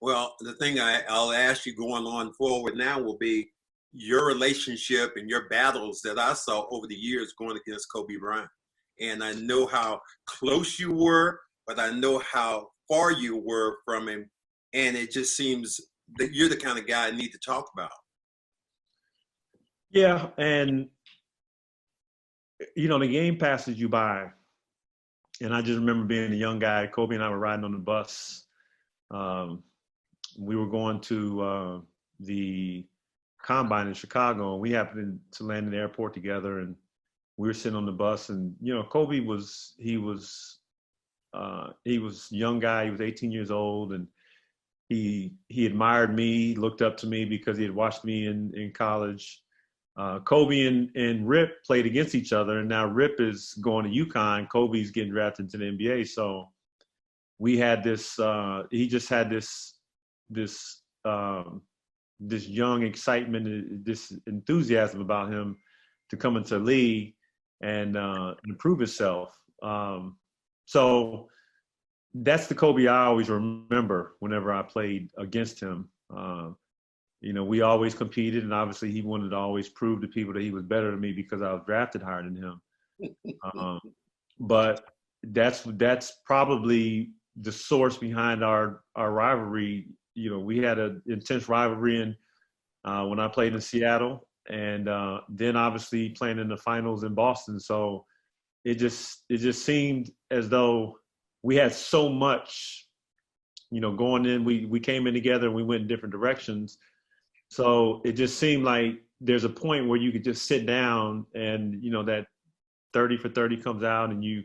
Well, the thing I'll ask you going on forward now will be your relationship and your battles that I saw over the years going against Kobe Bryant. And I know how close you were, but I know how far you were from him. And it just seems that you're the kind of guy I need to talk about. Yeah, and the game passes you by. And I just remember being a young guy. Kobe and I were riding on the bus. We were going to the Combine in Chicago, and we happened to land in the airport together, and we were sitting on the bus. And Kobe was a young guy. He was 18 years old, and he admired me, he looked up to me because he had watched me in college. Kobe and Rip played against each other, and now Rip is going to UConn. Kobe's getting drafted into the NBA. So we had this. He just had this young excitement, this enthusiasm about him to come into the league and improve himself. So that's the Kobe I always remember whenever I played against him. We always competed, and obviously he wanted to always prove to people that he was better than me because I was drafted higher than him. But that's probably the source behind our rivalry. We had an intense rivalry when I played in Seattle, and then obviously playing in the finals in Boston. So it just seemed as though we had so much, going in. We came in together and we went in different directions. So it just seemed like there's a point where you could just sit down and, that 30 for 30 comes out and you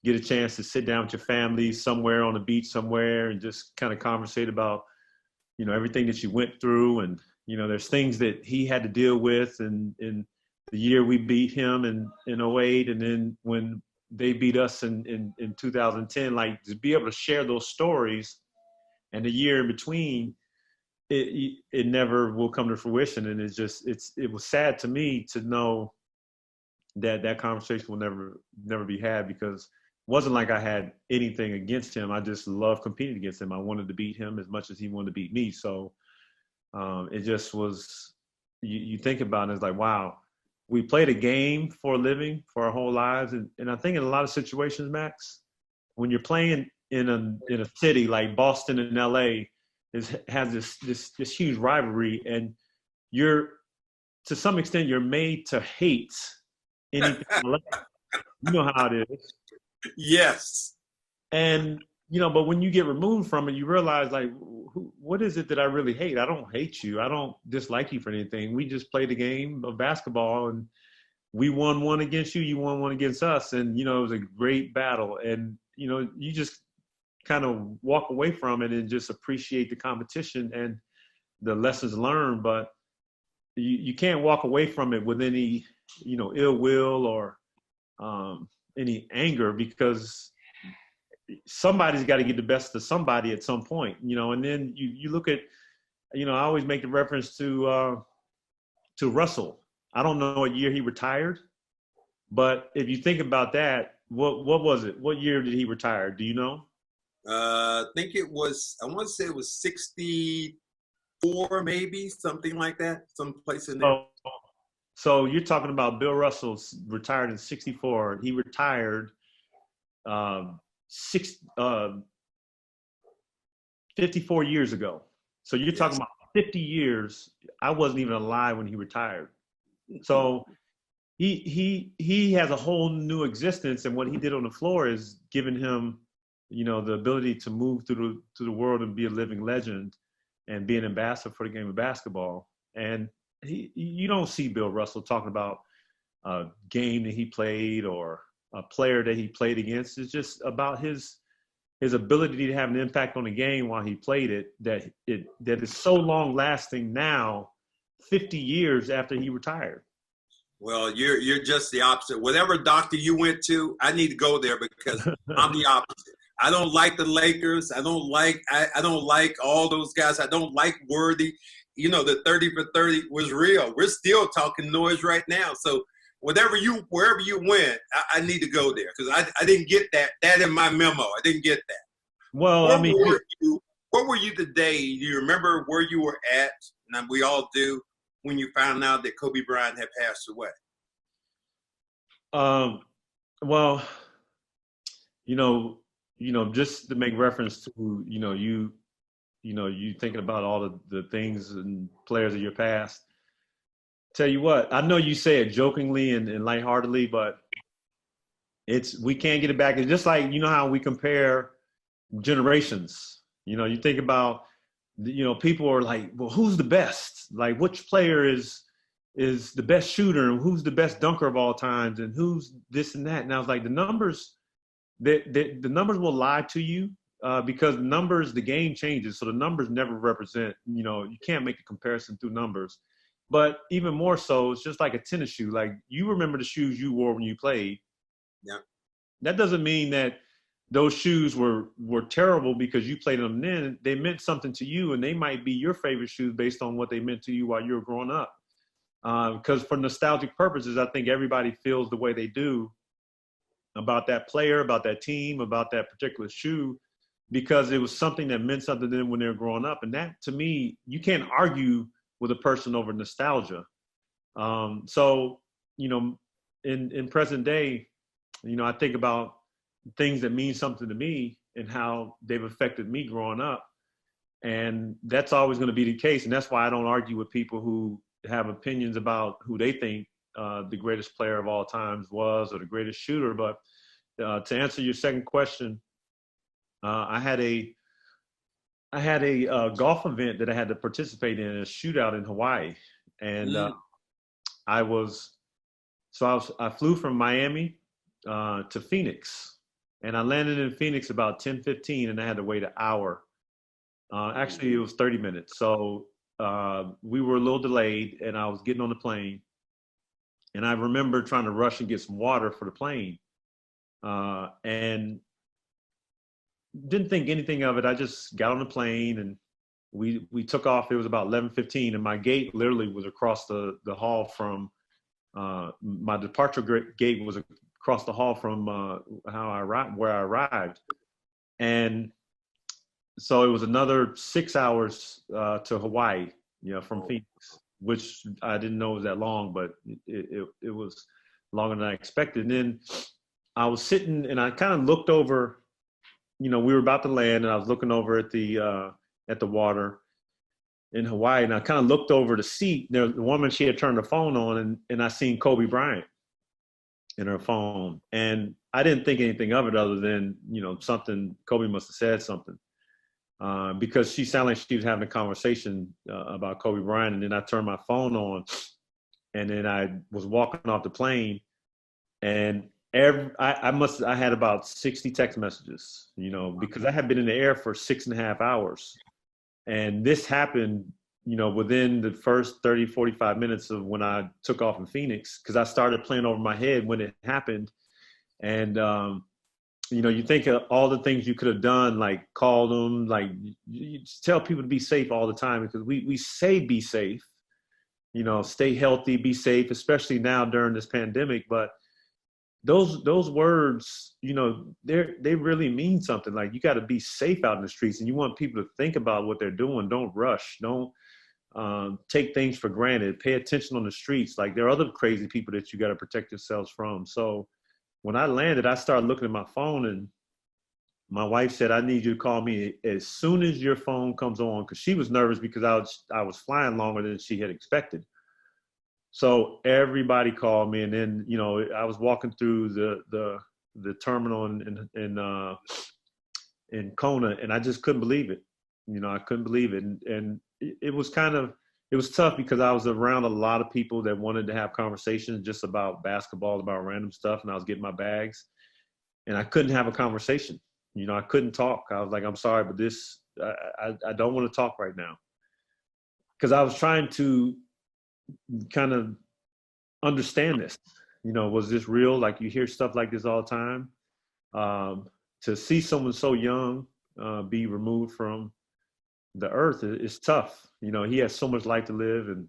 get a chance to sit down with your family somewhere on the beach somewhere and just kind of conversate about, everything that you went through. And, there's things that he had to deal with. And in the year we beat him in 2008, and then when they beat us in 2010, like to be able to share those stories and the year in between, it never will come to fruition. And it was sad to me to know that conversation will never be had, because it wasn't like I had anything against him. I just loved competing against him. I wanted to beat him as much as he wanted to beat me. So it just was, you think about it, it's like, wow, we played a game for a living for our whole lives. And I think in a lot of situations, Max, when you're playing in a city like Boston and LA, has this huge rivalry, and to some extent you're made to hate anything. You know how it is. Yes. And but when you get removed from it, you realize, like, what is it that I really hate? I don't hate you. I don't dislike you for anything. We just played a game of basketball, and we won one against you. You won one against us, and it was a great battle. And you just kind of walk away from it and just appreciate the competition and the lessons learned. But you can't walk away from it with any, ill will or any anger, because somebody's got to get the best of somebody at some point, and then you look at, I always make the reference to Russell. I don't know what year he retired, but if you think about that, what was it? What year did he retire? Do you know? I think I want to say it was 64, maybe, something like that, someplace in there. So you're talking about Bill Russell's retired in 64. He retired 54 years ago. So you're talking about 50 years. I wasn't even alive when he retired. So he has a whole new existence, and what he did on the floor is giving him, the ability to move through the world and be a living legend and be an ambassador for the game of basketball. And you don't see Bill Russell talking about a game that he played or a player that he played against. It's just about his ability to have an impact on the game while he played it, that is so long lasting now, 50 years after he retired. Well, you're just the opposite. Whatever doctor you went to, I need to go there, because I'm the opposite. I don't like the Lakers. I don't like all those guys. I don't like Worthy. The 30 for 30 was real. We're still talking noise right now. So wherever you went, I need to go there, because I didn't get that in my memo. I didn't get that. Well, What were you today? Do you remember where you were at? And we all do, when you found out that Kobe Bryant had passed away. Well, just to make reference to, you thinking about all the things and players of your past. Tell you what, I know you say it jokingly and lightheartedly, but we can't get it back. It's just like, how we compare generations. You think about, people are like, well, who's the best? Like, which player is the best shooter, and who's the best dunker of all times, and who's this and that. And I was like, the numbers will lie to you, because the game changes. So the numbers never represent, you can't make a comparison through numbers. But even more so, it's just like a tennis shoe. Like, you remember the shoes you wore when you played. Yeah. That doesn't mean that those shoes were terrible because you played them then. They meant something to you, and they might be your favorite shoes based on what they meant to you while you were growing up. Because for nostalgic purposes, I think everybody feels the way they do about that player, about that team, about that particular shoe, because it was something that meant something to them when they were growing up. And that, to me, you can't argue with a person over nostalgia. So, in present day, I think about things that mean something to me and how they've affected me growing up. And that's always going to be the case. And that's why I don't argue with people who have opinions about who they think the greatest player of all times was, or the greatest shooter. But to answer your second question, I had a golf event that I had to participate in, a shootout in Hawaii. And I flew from Miami to Phoenix, and I landed in Phoenix about 10:15, and I had to wait an hour. Actually, it was 30 minutes. So we were a little delayed, and I was getting on the plane, and I remember trying to rush and get some water for the plane, and didn't think anything of it. I just got on the plane, and we took off. It was about 11:15, and my gate literally was across the hall from my departure gate was across the hall from where I arrived. And so it was another 6 hours to Hawaii, from Phoenix, which I didn't know was that long, but it was longer than I expected. And then I was sitting, and I kind of looked over, we were about to land, and I was looking over at the water in Hawaii, and I kind of looked over the seat. The woman, she had turned her phone on, and I seen Kobe Bryant in her phone. And I didn't think anything of it other than, something, Kobe must have said something. Because she sounded like she was having a conversation about Kobe Bryant. And then I turned my phone on, and then I was walking off the plane, and I had about 60 text messages, because I had been in the air for 6.5 hours. And this happened, within the first 30, 45 minutes of when I took off in Phoenix, because I started playing over my head when it happened. And, you think of all the things you could have done, like call them, like you tell people to be safe all the time, because we say be safe, stay healthy, be safe, especially now during this pandemic. But those words, they really mean something. Like, you got to be safe out in the streets, and you want people to think about what they're doing. Don't rush. Don't take things for granted. Pay attention on the streets. Like, there are other crazy people that you got to protect yourselves from. So when I landed, I started looking at my phone, and my wife said, I need you to call me as soon as your phone comes on, because she was nervous because I was flying longer than she had expected. So everybody called me, and then, I was walking through the terminal in Kona, and I just couldn't believe it. I couldn't believe it. And it was tough, because I was around a lot of people that wanted to have conversations just about basketball, about random stuff, and I was getting my bags, and I couldn't have a conversation. I couldn't talk. I was like, I'm sorry, but I don't want to talk right now. Because I was trying to kind of understand this, was this real? Like, you hear stuff like this all the time. To see someone so young be removed from the earth is tough. He has so much life to live, and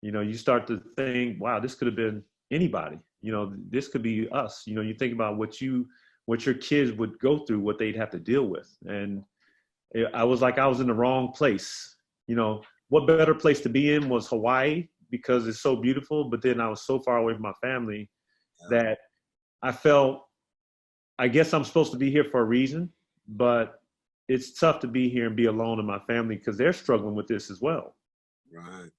you start to think, wow, this could have been anybody. This could be us. You think about what your kids would go through, what they'd have to deal with. And I was like I was in the wrong place. You know, what better place to be in was Hawaii because it's so beautiful. But then I was so far away from my family that I felt, I guess I'm supposed to be here for a reason, but it's tough to be here and be alone in my family because they're struggling with this as well. Right.